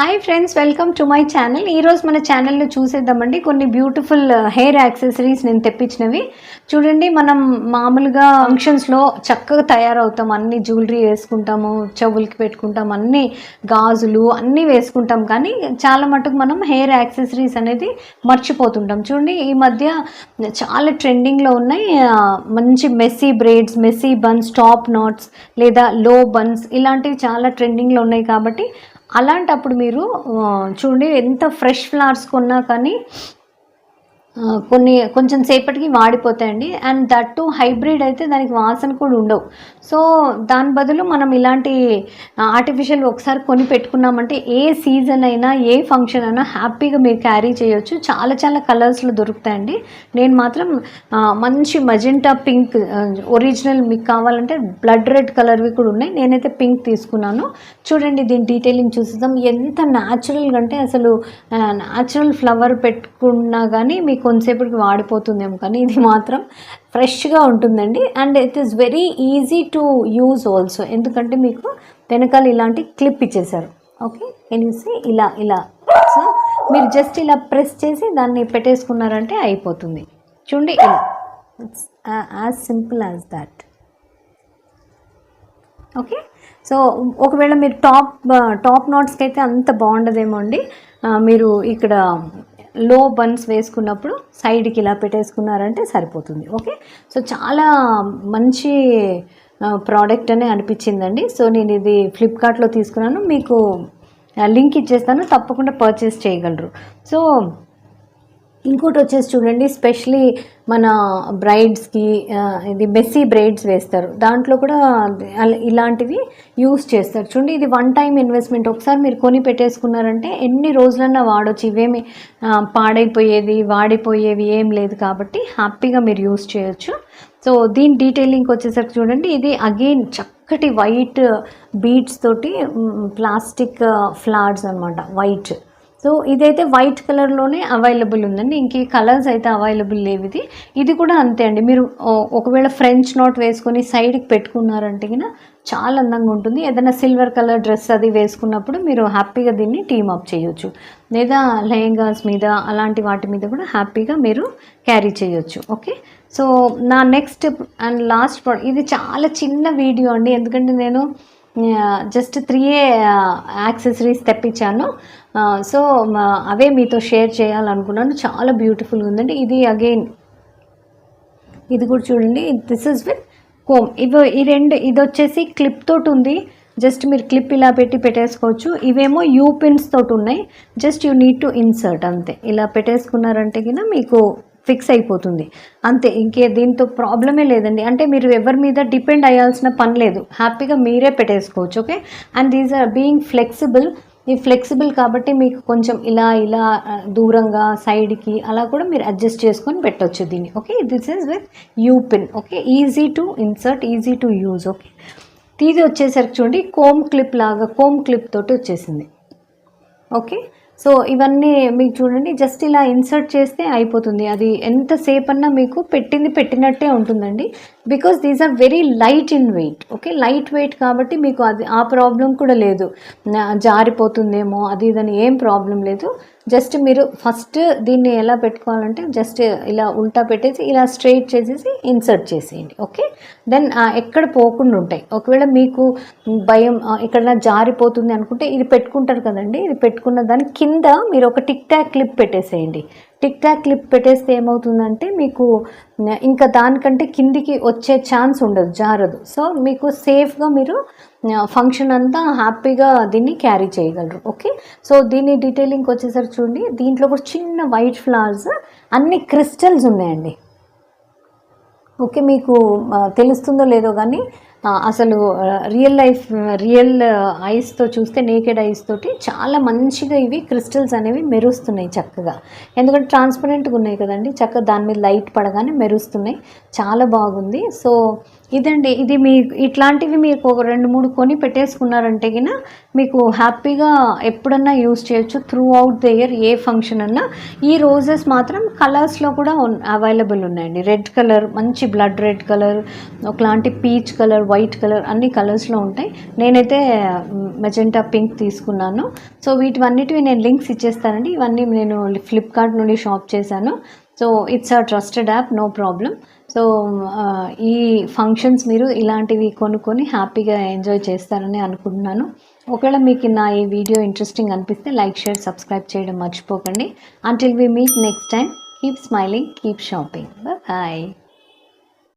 Hi friends, welcome to my channel. ఈరోజు మన ఛానల్లో చూసేద్దామండి కొన్ని బ్యూటిఫుల్ హెయిర్ యాక్సెసరీస్ నేను తెప్పించినవి. చూడండి, మనం మామూలుగా ఫంక్షన్స్లో చక్కగా తయారవుతాం, అన్ని జ్యువెలరీ వేసుకుంటాము, చెవులకి పెట్టుకుంటాం, అన్ని గాజులు అన్నీ వేసుకుంటాం. కానీ చాలా మటుకు మనం హెయిర్ యాక్సెసరీస్ అనేది మర్చిపోతుంటాం. చూడండి, ఈ మధ్య చాలా ట్రెండింగ్లో ఉన్నాయి మంచి messy braids, messy buns, top knots లేదా లో బన్స్, ఇలాంటివి చాలా ట్రెండింగ్లో ఉన్నాయి. కాబట్టి అలాంటప్పుడు మీరు చూడండి, ఎంత ఫ్రెష్ ఫ్లవర్స్ కొన్నా కానీ కొంచెం సేపటికి వాడిపోతాయండి. అండ్ దట్ టు హైబ్రిడ్ అయితే దానికి వాసన కూడా ఉండవు. సో దాని బదులు మనం ఇలాంటి ఆర్టిఫిషియల్ ఒకసారి కొని పెట్టుకున్నామంటే ఏ సీజన్ అయినా ఏ ఫంక్షన్ అయినా హ్యాపీగా మీరు క్యారీ చేయొచ్చు. చాలా చాలా కలర్స్లో దొరుకుతాయండి. నేను మాత్రం మంచి మజెంటా పింక్, ఒరిజినల్ మీకు కావాలంటే బ్లడ్ రెడ్ కలర్వి కూడా ఉన్నాయి. నేనైతే పింక్ తీసుకున్నాను. చూడండి, దీని డీటెయిలింగ్ చూసేద్దాం. ఎంత న్యాచురల్గా అంటే అసలు న్యాచురల్ ఫ్లవర్ పెట్టుకున్నా కానీ మీకు కొంతసేపటికి వాడిపోతుందేమో, కానీ ఇది మాత్రం ఫ్రెష్గా ఉంటుందండి. And it is very easy to use also, ఎందుకంటే మీకు వెనకాల ఇలాంటి క్లిప్ ఇచ్చేసారు. ఓకే, కెన్ యూ సీ ఇలా ఇలా. సో మీరు జస్ట్ ఇలా ప్రెస్ చేసి దాన్ని పెట్టేసుకున్నారంటే అయిపోతుంది. చూడండి, ఇలా it's as simple as that. Okay, so ఒకవేళ మీరు టాప్ నాట్స్కి అయితే అంత బాగుండదేమో అండి. మీరు ఇక్కడ లో బన్స్ వేసుకున్నప్పుడు సైడ్కి ఇలా పెట్టేసుకున్నారంటే సరిపోతుంది. ఓకే, సో చాలా మంచి ప్రోడక్ట్ అనే అనిపించిందండి. సో నేను ఇది ఫ్లిప్కార్ట్లో తీసుకున్నాను, మీకు లింక్ ఇచ్చేస్తాను, తప్పకుండా పర్చేస్ చేయగలరు. సో ఇంకోటి వచ్చేసి చూడండి, స్పెషలీ మన బ్రైడ్స్కి ఇది మెస్సీ బ్రైడ్స్ వేస్తారు, దాంట్లో కూడా ఇలాంటివి యూస్ చేస్తారు. చూడండి, ఇది వన్ టైం ఇన్వెస్ట్మెంట్. ఒకసారి మీరు కొని పెట్టేసుకున్నారంటే ఎన్ని రోజులన్నా వాడవచ్చు. ఇవేమి వాడిపోయేవి ఏం లేదు, కాబట్టి హ్యాపీగా మీరు యూస్ చేయొచ్చు. సో దీని డీటెయిలింగ్ వచ్చేసరికి చూడండి, ఇది అగైన్ చక్కటి వైట్ బీడ్స్ తోటి ప్లాస్టిక్ ఫ్లవర్స్ అనమాట, వైట్. సో ఇదైతే వైట్ కలర్లోనే అవైలబుల్ ఉందండి, ఇంక ఈ కలర్స్ అయితే అవైలబుల్ లేవు. ఇది కూడా అంతే అండి. మీరు ఒకవేళ ఫ్రెంచ్ నోట్ వేసుకొని సైడ్కి పెట్టుకున్నారంటే కినా చాలా అందంగా ఉంటుంది. ఏదైనా సిల్వర్ కలర్ డ్రెస్ అది వేసుకున్నప్పుడు మీరు హ్యాపీగా దీన్ని టీమప్ చేయొచ్చు, లేదా లెహంగాస్ మీద అలాంటి వాటి మీద కూడా హ్యాపీగా మీరు క్యారీ చేయొచ్చు. ఓకే, సో నా నెక్స్ట్ అండ్ లాస్ట్ ప్రోడక్ట్, ఇది చాలా చిన్న వీడియో అండి, ఎందుకంటే నేను జస్ట్ 3 యాక్సెసరీస్ తెప్పించాను. సో అవే మీతో షేర్ చేయాలనుకున్నాను. చాలా బ్యూటిఫుల్గా ఉందండి. ఇది అగైన్ ఇది కూడా చూడండి, దిస్ ఇస్ విత్ కోమ్. ఇది వచ్చేసి క్లిప్ తోటి ఉంది. జస్ట్ మీరు క్లిప్ ఇలా పెట్టేసుకోవచ్చు. ఇవేమో యూ పిన్స్ తోటి ఉన్నాయి. Just you need to insert, అంతే. ఇలా పెట్టేసుకున్నారంటే కింద మీకు ఫిక్స్ అయిపోతుంది, అంతే. దీంతో ప్రాబ్లమే లేదండి. అంటే మీరు ఎవరి మీద డిపెండ్ అయ్యాల్సిన పని లేదు, హ్యాపీగా మీరే పెట్టేసుకోవచ్చు. Okay, and these are being flexible. ఈ ఫ్లెక్సిబుల్ కాబట్టి మీకు కొంచెం ఇలా దూరంగా సైడ్కి అలా కూడా మీరు అడ్జస్ట్ చేసుకొని పెట్టవచ్చు దీన్ని. Okay, this is with you pin. Okay, easy to insert, easy to use. Okay, ఇది వచ్చేసరికి చూడండి, కోమ్ క్లిప్ తోటి వచ్చేసింది. ఓకే, సో ఇవన్నీ మీకు చూడండి, జస్ట్ ఇలా ఇన్సర్ట్ చేస్తే అయిపోతుంది. అది ఎంతసేపు అన్నా మీకు పెట్టినట్టే ఉంటుందండి, because these are very light in weight. Okay, light weight కాబట్టి మీకు అది ఆ ప్రాబ్లం కూడా లేదు, జారిపోతుందేమో అది ఇదని ఏం ప్రాబ్లం లేదు. జస్ట్ మీరు ఫస్ట్ దీన్ని ఎలా పెట్టుకోవాలంటే జస్ట్ ఇలా ఉల్టా పెట్టేసి ఇలా స్ట్రైట్ చేసేసి ఇన్సర్ట్ చేసేయండి. ఓకే, దెన్ ఎక్కడ పోకుండా ఉంటాయి. ఒకవేళ మీకు భయం ఇక్కడ జారిపోతుంది అనుకుంటే ఇది పెట్టుకుంటారు కదండి, ఇది పెట్టుకున్న దాని కింద మీరు ఒక టిక్ టాక్ క్లిప్ పెట్టేసేయండి. టిక్ టాక్ క్లిప్ పెట్టేస్తే ఏమవుతుందంటే మీకు ఇంకా దానికంటే కిందికి వచ్చే ఛాన్స్ ఉండదు, జారదు. సో మీకు సేఫ్గా మీరు ఫంక్షన్ అంతా హ్యాపీగా దీన్ని క్యారీ చేయగలరు. ఓకే, సో దీని డీటెయిలింగ్ వచ్చేసరికి చూడండి, దీంట్లో కూడా చిన్న వైట్ ఫ్లవర్స్, అన్ని క్రిస్టల్స్ ఉన్నాయండి. ఓకే, మీకు తెలుస్తుందో లేదో కానీ అసలు రియల్ ఐస్తో చూస్తే, నేకెడ్ ఐస్ తోటి చాలా మంచిగా ఇవి క్రిస్టల్స్ అనేవి మెరుస్తున్నాయి చక్కగా. ఎందుకంటే ట్రాన్స్పరెంట్గా ఉన్నాయి కదండి, చక్కగా దాని మీద లైట్ పడగానే మెరుస్తున్నాయి, చాలా బాగుంది. సో ఇదండి. ఇది మీ ఇట్లాంటివి మీకు ఒక 2, 3 కొని పెట్టేసుకున్నారంటే గిన మీకు హ్యాపీగా ఎప్పుడన్నా యూజ్ చేయొచ్చు. త్రూ ఔట్ ద ఇయర్ ఏ ఫంక్షన్ అన్నా. ఈ రోజెస్ మాత్రం కలర్స్‌లో కూడా అవైలబుల్ ఉన్నాయండి. రెడ్ కలర్, మంచి బ్లడ్ రెడ్ కలర్, ఒకలాంటి పీచ్ కలర్, వైట్ కలర్ అన్ని కలర్స్‌లో ఉంటాయి. నేనైతే మెజెంటా పింక్ తీసుకున్నాను. సో వీటివన్నిటివి నేను లింక్స్ ఇచ్చేస్తానండి. ఇవన్నీ నేను ఫ్లిప్‌కార్ట్ నుండి షాప్ చేశాను. So it's a trusted app, no problem. So ఈ ఫంక్షన్స్ మీరు ఇలాంటివి కొనుక్కొని హ్యాపీగా ఎంజాయ్ చేస్తారని అనుకుంటున్నాను. ఒకవేళ మీకు నా ఈ వీడియో ఇంట్రెస్టింగ్ అనిపిస్తే లైక్, షేర్, సబ్స్క్రైబ్ చేయడం మర్చిపోకండి. Until we meet next time, keep smiling, keep shopping. Bye.